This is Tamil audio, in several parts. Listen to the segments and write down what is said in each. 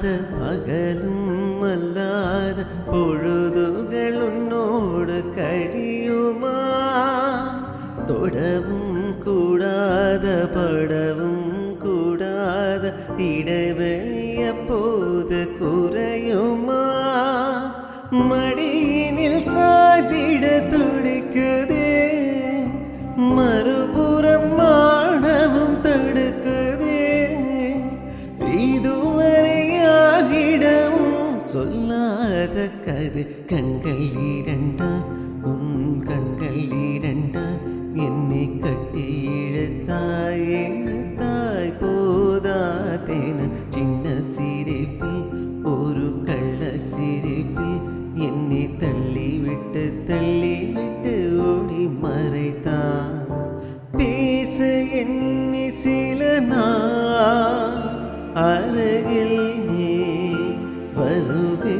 പകലും അല്ലാത പൊഴുതുകൾ ഉന്നോട് കഴിയുമാ തൊടവും കൂടാതെ പടവും കൂടാതെ ഇടവഴിയപ്പോത് കുറയുമാ മടിയിനിൽ സാധിട തുടിക്കുതേ മറുപുறம் മാണവും തടുക്കുതേ இதுவரை யாரிடமும் சொல்லாத கதை கண்கள் இரண்டால் உன் கண்கள் இரண்டால் என்னை கட்டி இழுத்தாய் போதாதேன சின்ன சிரிப்பில் ஒரு கள்ள சிரிப்பில் என்னை தள்ளிவிட்டு ஓடி மறைத்தான் பேச எண்ணி சில நாள் அருகில் வருவே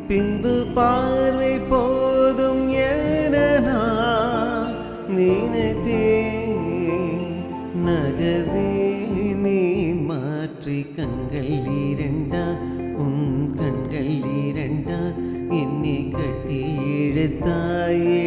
பின்பு பார்வை போதும் என நான் நினைத்தே நகர்வே நீ மாற்றி கண்கள் இரண்டா உன் கண்கள் இரண்டா என்னை கட்டி இழுத்தாயே